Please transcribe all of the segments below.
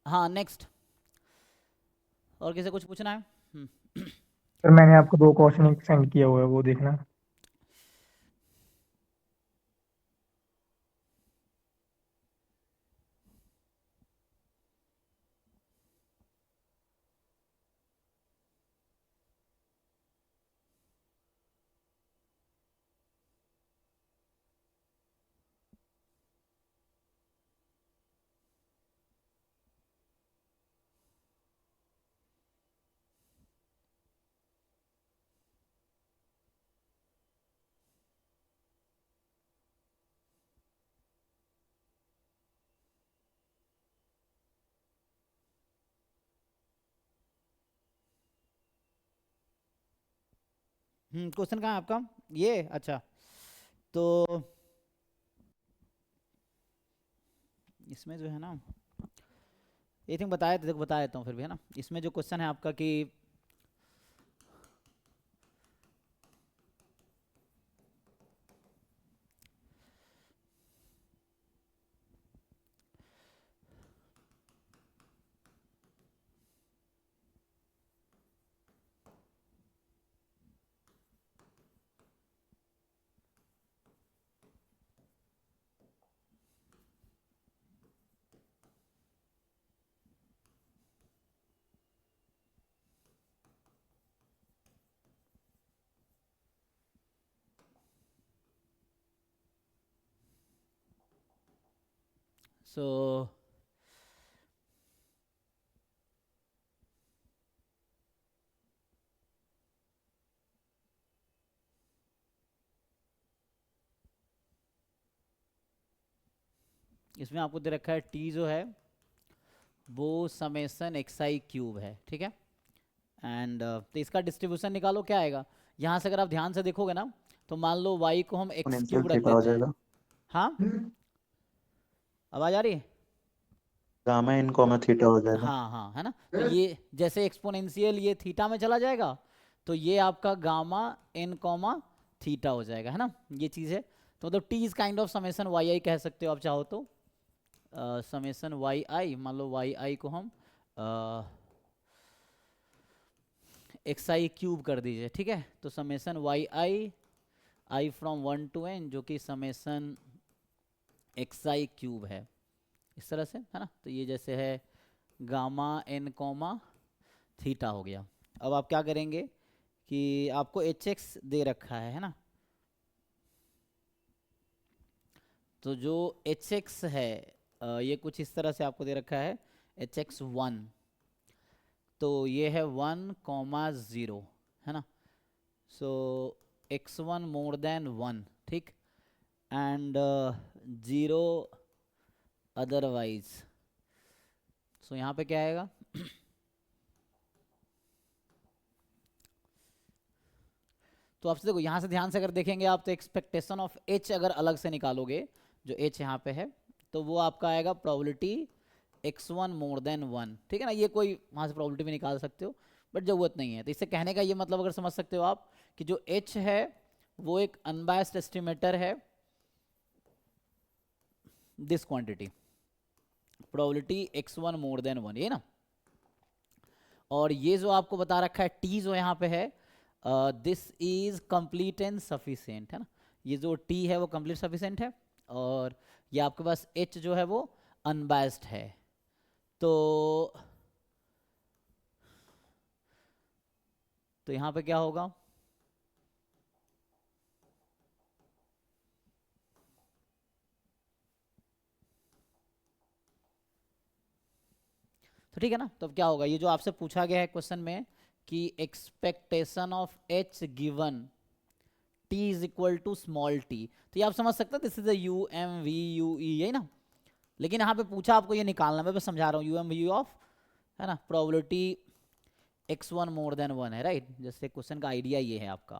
हाँ नेक्स्ट, और किसे कुछ पूछना है? सर मैंने आपको 2 क्वेश्चन सेंड किया हुआ है, वो देखना। क्वेश्चन कहाँ है आपका? ये अच्छा, तो इसमें जो है ना, ये थिंक बताया था, देखो बता देता हूँ फिर भी, है ना। इसमें जो क्वेश्चन है आपका कि सो इसमें आपको दे रखा है टी जो है वो समेसन एक्स आई क्यूब है, ठीक है। एंड तो इसका डिस्ट्रीब्यूशन निकालो, क्या आएगा? यहाँ से अगर आप ध्यान से देखोगे ना, तो मान लो y को हम एक्स एक्सपोनेंशियल क्यूब रख थीटा हो देते हैं। जाएगा। हाँ, आवाज आ रही है? गामा इन कॉमा थीटा हो जाएगा। हाँ हाँ, है ना। तो ये जैसे एक्सपोनेंशियल ये थीटा में चला जाएगा, तो ये आपका गामा इन कॉमा थीटा हो जाएगा, है ना। ये चीज़ है। तो मतलब T is kind of summation Y I कह सकते हो आप चाहो तो। समेसन वाई आई, मान लो वाई आई को हम एक्स आई क्यूब कर दीजिए, ठीक है। तो summation Y i, i from 1 to n, जो कि समेसन एक्स आई क्यूब है, इस तरह से, है ना। तो ये जैसे है गामा एन कॉमा थीटा हो गया। अब आप क्या करेंगे कि आपको एच एक्स दे रखा है ना। तो जो एच एक्स है, ये कुछ इस तरह से आपको दे रखा है, एच एक्स 1, तो ये है 1, 0, है ना। सो x1 मोर देन 1, ठीक, एंड 0 अदरवाइज। सो यहाँ पे क्या आएगा? तो आपसे देखो, यहाँ से ध्यान से अगर देखेंगे आप, तो एक्सपेक्टेशन ऑफ एच अगर अलग से निकालोगे, जो एच यहाँ पे है, तो वो आपका आएगा प्रोबेबिलिटी x1 मोर देन 1, ठीक है ना। ये कोई वहाँ से प्रोबेबिलिटी भी निकाल सकते हो, बट ज़रूरत नहीं है। तो इससे कहने का ये मतलब अगर समझ सकते हो आप, कि जो एच है वो एक अनबायस्ड एस्टिमेटर है this quantity, probability x1 more than 1, ये ना। और ये जो आपको बता रखा है टी जो यहाँ पे है, this is complete and sufficient, है ना। ये जो टी है वो कंप्लीट सफिशिएंट है, और ये आपके पास एच जो है वो अनबायस्ड है। तो यहाँ पे क्या होगा? तो ठीक है ना। तो अब क्या होगा, ये जो आपसे पूछा गया है क्वेश्चन में कि expectation of h given t is equal to small t, तो ये आप समझ सकते हैं this is u m v u e, यही ना। लेकिन यहाँ पे पूछा आपको ये निकालना, मैं बस समझा रहा हूँ, u m v u of, है ना, प्रोबेबिलिटी x1 मोर देन 1 है, राइट। जैसे क्वेश्चन का आइडिया ये है आपका,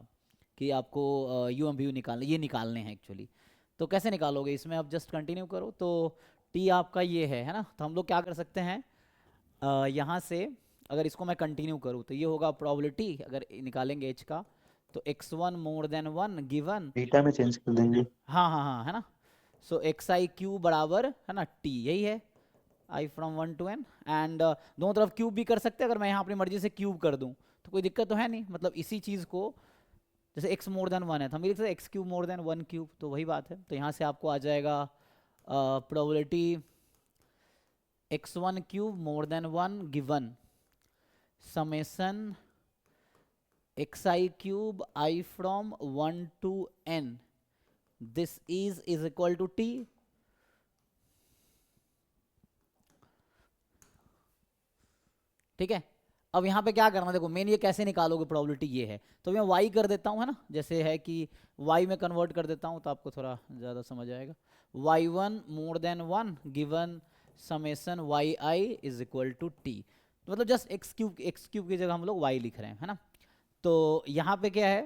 कि आपको यू एम वी यू निकालने, ये निकालने हैं एक्चुअली। तो कैसे निकालोगे? इसमें आप जस्ट कंटिन्यू करो, तो टी आपका ये है ना। तो हम लोग क्या कर सकते हैं, यहाँ से अगर इसको मैं कंटिन्यू करूँ, तो ये होगा प्रोबेबिलिटी, अगर निकालेंगे एच का, तो x1 मोर देन 1 गिवन, थीटा में चेंज कर देंगे। हाँ हाँ हाँ, है ना। सो एक्स आई क्यू बराबर, है ना, टी, यही है। आई फ्रॉम 1 to n, एंड दोनों तरफ क्यूब भी कर सकते हैं। अगर मैं यहाँ अपनी मर्जी से क्यूब कर दूँ तो कोई दिक्कत तो है नहीं, मतलब इसी चीज़ को जैसे x मोर देन 1 है तो हम लिख सकते हैं x cube more than 1 cube, तो वही बात है। तो यहाँ से आपको आ जाएगा probability x1 cube more than 1 given summation xi cube i from 1 to n, this is equal to t। ठीक है, अब यहाँ पे क्या करना, देखो मेन ये कैसे निकालोगे प्रोबेबिलिटी ये है, तो मैं y कर देता हूँ, है ना, जैसे है कि y में कन्वर्ट कर देता हूँ तो आपको थोड़ा ज़्यादा समझ आएगा। y1 more than 1 given summation yi is equal to t, मतलब जस्ट x क्यूब की जगह हम लोग y लिख रहे हैं, है ना। तो यहाँ पे क्या है,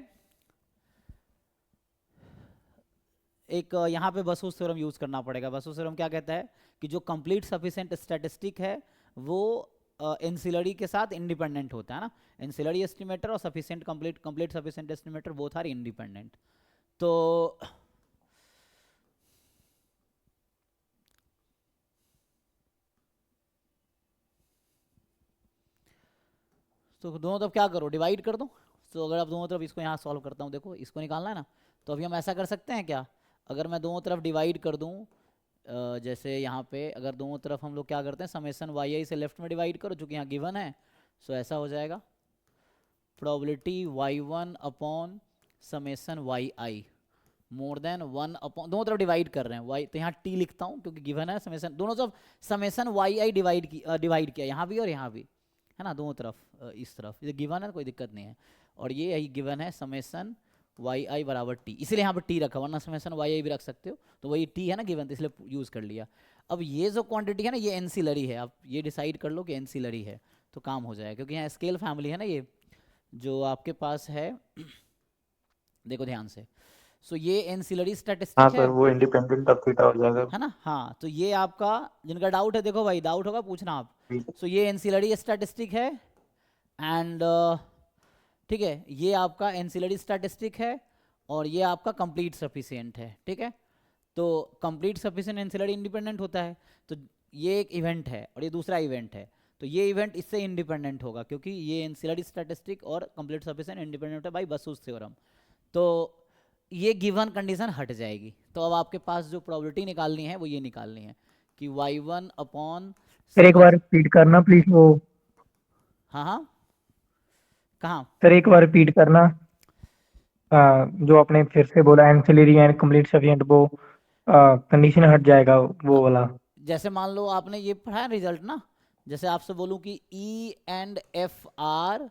एक यहाँ पे बसूस थ्योरम यूज करना पड़ेगा। बसूस थ्योरम क्या कहता है कि जो कंप्लीट सफिशिएंट स्टैटिस्टिक है वो एंसिलरी के साथ इंडिपेंडेंट होता है ना, एंसिलरी एस्टिमेटर और sufficient complete sufficient estimator both are independent. तो दोनों तरफ क्या करो, डिवाइड कर दो। तो अगर आप दोनों तरफ, इसको यहाँ सॉल्व करता हूँ, देखो इसको निकालना है ना, तो अभी हम ऐसा कर सकते हैं क्या, अगर मैं दोनों तरफ डिवाइड कर दूँ, जैसे यहाँ पे अगर दोनों तरफ हम लोग क्या करते हैं, समेसन वाई आई से लेफ्ट में डिवाइड करो, चूँकि यहाँ गिवन है, सो ऐसा हो जाएगा probability y1 upon summation Y I more than 1 upon, दोनों तरफ डिवाइड कर रहे हैं y, तो यहाँ t लिखता हूँ क्योंकि गिवन है समेसन, दोनों तरफ समेसन वाई आई डिवाइड किया, यहाँ भी और यहाँ भी, है ना, दोनों तरफ, इस तरफ ये गिवन है, कोई दिक्कत नहीं है। और ये यही गिवन है समेसन वाई आई बराबर टी, इसलिए यहाँ पर टी रखा, वरना समेसन वाई आई भी रख सकते हो, तो वही टी है ना गिवन, तो इसलिए यूज़ कर लिया। अब ये जो क्वांटिटी है ना, ये एंसिलरी है, आप ये डिसाइड कर लो कि एंसिलरी है तो काम हो जाएगा, क्योंकि यहाँ स्केल फैमिली है ना, ये जो आपके पास है देखो ध्यान से, सो ये एंसिलरी हाँ स्टैटिस्टिक सर, है, वो इंडिपेंडेंट ऑफ थीटा हो जाएगा। है ना। हाँ, तो ये आपका, जिनका डाउट है देखो भाई, डाउट होगा पूछना आप। सो ये एंसिलरी स्टैटिस्टिक है, एंड ठीक है, ये आपका एंसिलरी स्टैटिस्टिक है, और ये आपका कंप्लीट सफिशिएंट है। ठीक है, तो कंप्लीट सफिशिएंट एंसिलरी इंडिपेंडेंट होता है, तो ये एक इवेंट है और ये दूसरा इवेंट है, तो ये इवेंट इससे इंडिपेंडेंट होगा, क्योंकि ये एंसिलरी स्टैटिस्टिक और कंप्लीट सफिशिएंट इंडिपेंडेंट है बाय बसूस थ्योरम। तो ये गिवन कंडीशन हट जाएगी, तो अब आपके पास जो प्रोबेबिलिटी निकालनी है वो ये निकालनी है कि y1 अपॉन, सर एक बार रिपीट करना प्लीज वो। हाँ हाँ, कहाँ, सर एक बार रिपीट करना, जो आपने फिर से बोला एंसिलरी एंड कंप्लीट सफिशिएंट, वो कंडीशन हट जाएगा वो वाला। जैसे मान लो आपने ये पढ़ा है रिजल्ट ना, जैसे आपसे बोलूं कि E and F are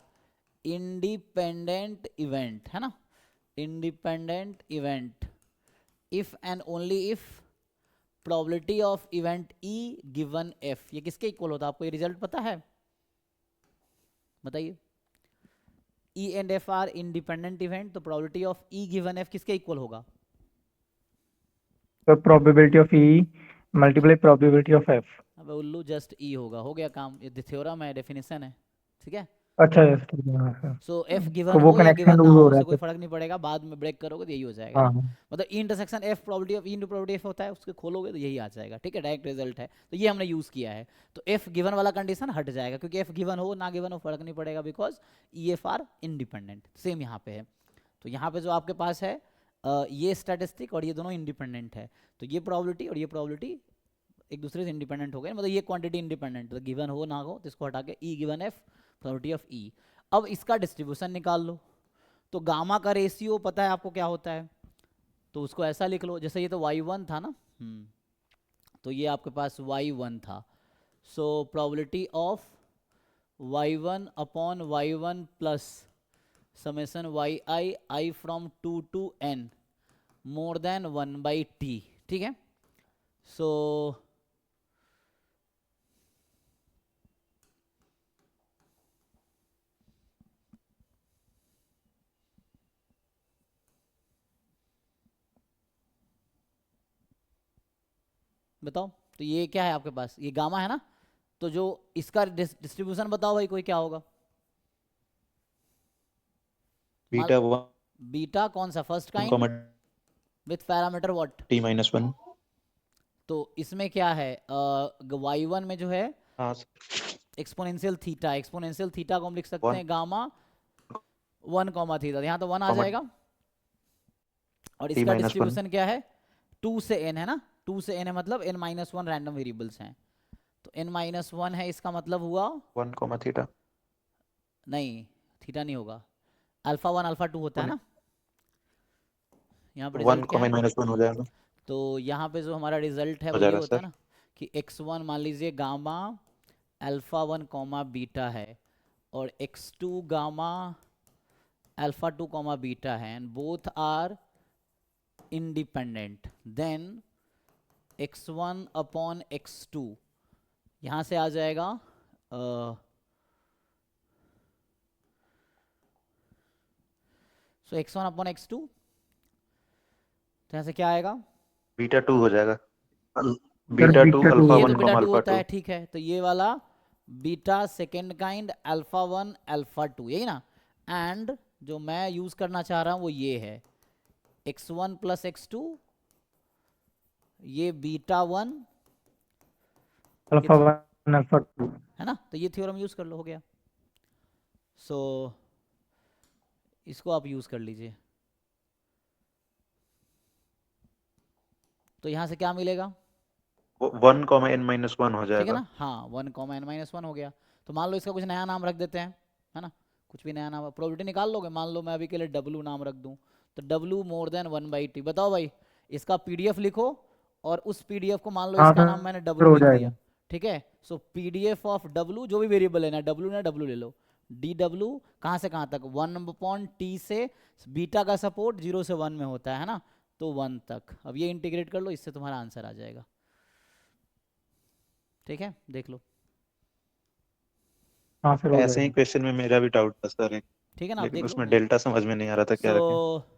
independent event, है ना, independent event if and only if probability of event E given F, ये किसके इक्वल होता है, आपको ये रिजल्ट पता है, बताइए। E and F are independent event, तो probability of E given F किसके इक्वल होगा, तो probability of E multiply probability of F. अबे उल्लू, जस्ट E होगा, हो गया काम, ये थ्योरम है, डेफिनेशन है, ठीक है। अच्छा yes, ठीक है, हाँ, सर। सो एफ तो गिवन वो हो या कनेक्शन गिवन ना लूज हो, हो रहा उससे है कोई तो। फर्क नहीं पड़ेगा, बाद में ब्रेक करोगे तो यही हो जाएगा हाँ ना, हाँ मतलब E intersection F probability of E into probability F होता है, उसके खोलोगे तो यही आ जाएगा, ठीक है, डायरेक्ट रिजल्ट है, तो ये हमने यूज किया है। तो एफ गिवन वाला कंडीशन हट जाएगा, क्योंकि एफ गिवन हो ना गिवन हो फर्क नहीं पड़ेगा, because E F R independent, same यहाँ पे है। तो यहाँ पे जो आपके पास है ये स्टैटिस्टिक और ये दोनों इंडिपेंडेंट है, तो ये प्रोबेबिलिटी और ये प्रोबेबिलिटी एक दूसरे से इंडिपेंडेंट हो गए, मतलब ये क्वांटिटी इंडिपेंडेंट, तो गिवन हो ना हो तो इसको हटा के E given F probability of E. अब इसका डिस्ट्रीब्यूशन निकाल लो, तो गामा का रेशियो पता है आपको क्या होता है, तो उसको ऐसा लिख लो, जैसे ये तो y1 था ना, तो ये आपके पास y1 था, so probability of y1 upon y1 plus summation Y i from 2 to n more than 1/t, ठीक है। सो बताओ, तो ये क्या है आपके पास, ये गामा है ना, तो जो इसका डिस्ट्रीब्यूशन बताओ भाई, कोई क्या होगा, बीटा 1, बीटा कौन सा, first kind comma with parameter what, t -1, तो इसमें क्या है, y1 में जो है हाँ एक्सपोनेंशियल थीटा को हम लिख सकते वन हैं गामा 1 कॉमा थीटा, यहाँ तो 1 आ कॉमा जाएगा। और टी इसका माइनस वन डिस्ट्रीब्यूशन क्या है, 2 से n है ना, 2 से n है मतलब n-1 रैंडम वेरिएबल्स हैं, तो n-1 है, इसका मतलब हुआ वन कॉमा थीटा नहीं, थीटा नहीं होगा, अल्फा 1 अल्फा 2 होता है ना। यहाँ पे वन रिजल्ट क्या कॉमा है, माइनस वन हो जाएगा तो यहाँ पे जो हमारा रिजल्ट है हो वो ये जाएगा होता है सर। ना कि x1 मान लीजिए गामा अल्फा 1 कॉमा बीटा है, और x2 gamma alpha 2 comma beta है, and both are independent, then x1 upon x2 यहाँ से आ जाएगा सो x1 अपॉन x2, तो यहाँ से क्या आएगा, बीटा टू हो जाएगा sir beta two beta two alpha ये तो वन बीटा कॉमा 2 अल्फा होता टू है, ठीक है, तो ये वाला beta second kind alpha 1 alpha 2 यही ना, एंड जो मैं यूज करना चाह रहा हूं वो ये है x1 प्लस x2, ये बीटा 1 अल्फा 1 अल्फा 2। है ना, तो ये थ्योरम यूज कर लो, हो गया। सो इसको आप यूज कर लीजिए, तो यहां से क्या मिलेगा, one comma n minus one हो ठीक है जाएगा ना, हाँ 1 कॉमा n-1 हो गया। तो मान लो इसका कुछ नया नाम रख देते हैं, है ना, कुछ भी नया नाम, प्रोबेबिलिटी निकाल लोगे, मान लो मैं अभी के लिए W नाम रख दूं, तो W मोर देन 1/t। बताओ भाई, इसका PDF लिखो, और उस PDF को मान लो हाँ इसका नाम सर मैंने W हो लिख जाएगा। दिया, ठीक है। सो PDF ऑफ W, जो भी वेरिएबल है ना W ले लो, DW कहाँ से कहाँ तक, 1/t से, बीटा का सपोर्ट 0 से 1 में होता है ना, तो 1 तक। अब ये इंटीग्रेट कर लो, इससे तुम्हारा आंसर आ जाएगा, ठीक है, देख लो, हाँ सर हो ऐसे ही जाएगा। क्वेश्चन में मेरा भी डाउट था सर ठीक है ना, आप लेकिन देख लो। उसमें डेल्टा समझ में नहीं आ रहा था क्या सो रखें